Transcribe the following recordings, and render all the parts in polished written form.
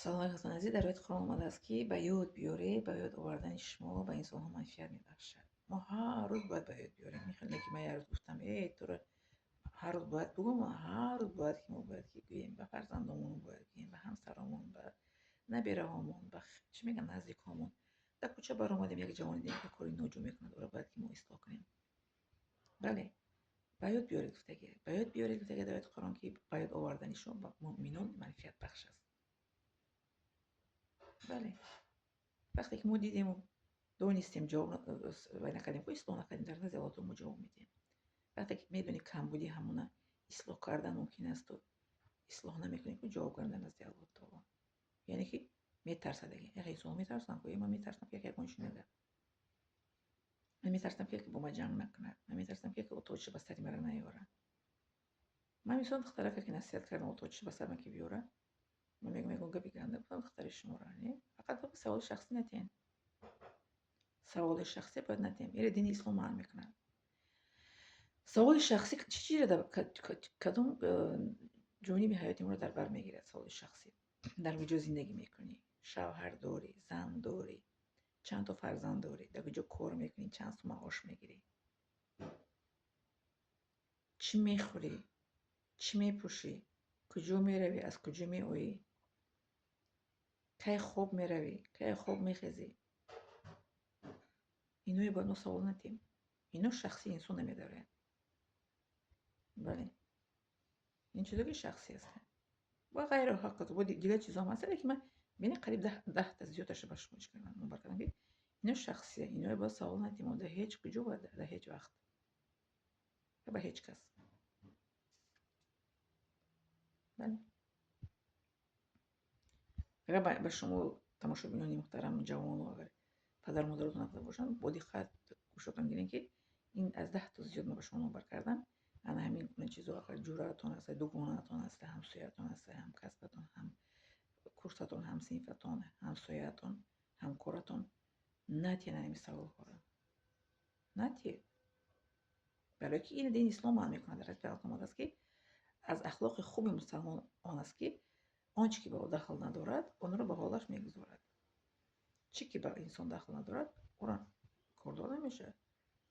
سلام علیکم عزیز. در روایت قرآن آمده است که به یاد بیاره، به یاد آوردن شما به انسان ها منفعت میبخشد. ما هر روز باید به یاد بیاریم. میخوام که من یه روز گفتم تو رو هر روز باید بگم و هر روز باید که ما باید که گوییم به فرزندامون، باید گوییم به همسرامون، به نبیره هامون، به چی میگم نزدیکامون. در کوچه بر اومدیم یک جوان دیگه که کاری ناجور میکنه، رو باید که ما اصلاح کنیم. بله، به یاد بیارید گفتگی، به یاد بیارید گفتگی در روایت قرآن که به یاد آوردن شما به مؤمنان منفعت بخش است. بله، وقتی که ما دیدیم و دونستیم جواب و نکردیم خب اصلاح نکردیم، در نزد الله ما جواب میدیم. وقتی که میدونیم کمبودی همونه اصلاح کردن ممکن است و اصلاح نمیکنیم که جواب کردن نزد الله تعالی. یعنی که میترسدگی انسان میترسن که من میترسم که یک کنش نده، من میترسم که با ما جنگ نکنه، من میترسم که اتوچ بستری مرا نیاره. من میسون دختره که نصیحت کردم اتوچ بستر من که بیاره، من میگم گپی گنده بودم دختر شما را نه، فقط به سوال شخصی نتین، سوال شخصی باید نتیم. میره دین اسلام معنا میکنه. سوال شخصی چی چیزی در کدوم جانب حیاتی ما رو در بر میگیره؟ سوال شخصی در کجا زندگی میکنی، شوهر داری، زن داری، چند تا فرزند داری، در کجا کار میکنی، چند تا معاش میگیری، چی میخوری، چی میپوشی، کجا میروی، از کجا میآیی، کی خوب میروی، کی خوب میخیزی. اینو باید ما سوال نتیم. اینو شخصی انسان نمیداره. بله، این چیزا که شخصی است و غیر حق و دیگه چیزا هم هست که من بین قریب 10 تا زیادش باش مشکل من مبارک کردم که اینو شخصیه، اینو با سوال نتیم در هیچ کجا و در هیچ وقت و به هیچ کس. بله، اگر به شما تماشاگران محترم جوان اگر پدر مادرتون نبوده باشن با دقت گوشتون گیرین که این از 10 تا زیاد من به شما مبارک کردم. انا همین چیزا اگر جوراتون هست، دوگانتون هست، همسایتون هست، هم کسبتون، هم کورستون، هم صنفتون، همسایتون، هم کارتون نتیه نمی سوال کنه، نتیه. برای که این دین اسلام معنا میکنه در پیغمبر آمده است که از اخلاق خوب مسلمان آن است که آنچه که به او دخل ندارد آن را به حالش میگذارد، چی که به انسان دخل ندارد آن را کار داده نمیشه.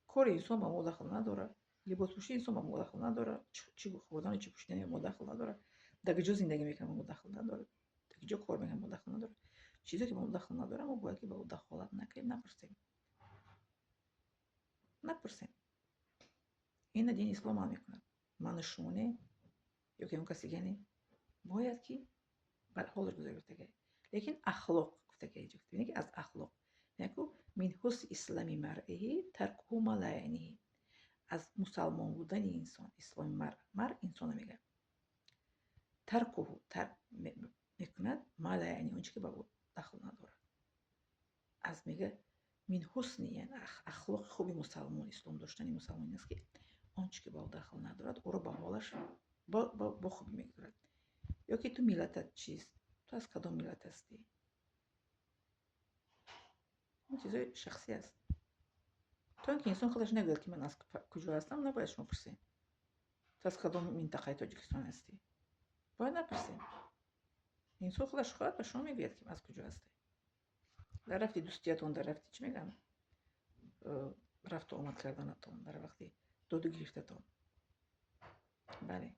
کار انسان به ما دخل نداره، لباس پوشی انسان به ما دخل نداره، چی خوردن چی پوشیدن ما دخل نداره، در کجا زندگی میکنه ما دخل نداره، در کجا کار میکنه ما دخل نداره. چیزی که ما دخل نداره ما باید که به او دخالت نکنیم، نپرسیم. این دین اسلام معنا میکنه. من شونه یا که اون کسی گنی باید که بر حال گذاری گفتگی، لیکن اخلاق گفتگی جفت یعنی که از اخلاق یعنی من حسن اسلامی مرئی ترک ما لا یعنی از مسلمان بودن انسان، اسلام مر انسان میگه ترک میکند ما لا یعنی اون چیزی که با او دخل نداره. از میگه من حسن یعنی اخلاق خوبی مسلمان اسلام داشتنی مسلمان است که آنچه که با او دخل ندارد او رو به حالش با خوبی میگذارد. یا که تو ملتت چیست، تو از کدام ملت هستی، این چیزای شخصی است. تا اینکه انسان خودش نگوید که من از کجا هستم نباید شما پرسین تو از کدام منطقه تاجیکستان هستی، باید نپرسین. انسان خودش خواهد به شما میگوید که از کجا هستی. در رفتی دوستیتون، در رفتی چی میگم رفت و آمد کردنتون، در وقتی داد و گرفتتون. بله،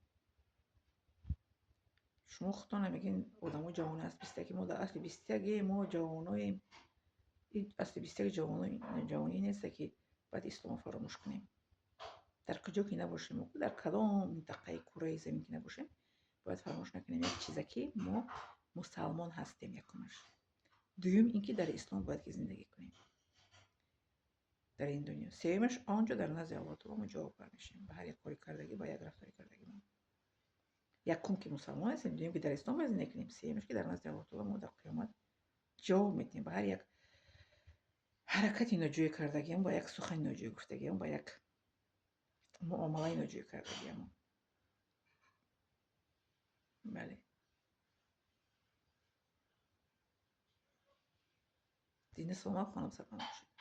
شما خودتون نمیگین آدمو جوان است 20 که ما در اصل 20 ما جواناییم. این اصل 20 جوانی نیست که باید اسلام فراموش کنیم. در کجا که نباشیم، در کدام منطقه کره زمین که نباشیم باید فراموش نکنیم یک چیزی که ما مسلمان هستیم. یکمش. دوم اینکه در اسلام باید که زندگی کنیم در این دنیا. سومش آنجا در نزد الله تعالی ما جوابگوار میشیم به هر یک کاری کردگی، با یک رفتاری کردگی ما. یکم که مسلمان هستیم، دوم که در اسلام باید زندگی کنیم، سومش که در نزد الله تعالی ما در قیامت جواب میدیم به هر یک حرکتی ناجوی کردگی، با یک سخن ناجوی گفتگی، با یک معامله ناجوی کردگی ما. بله، دین اسلام خانم سلام باشید.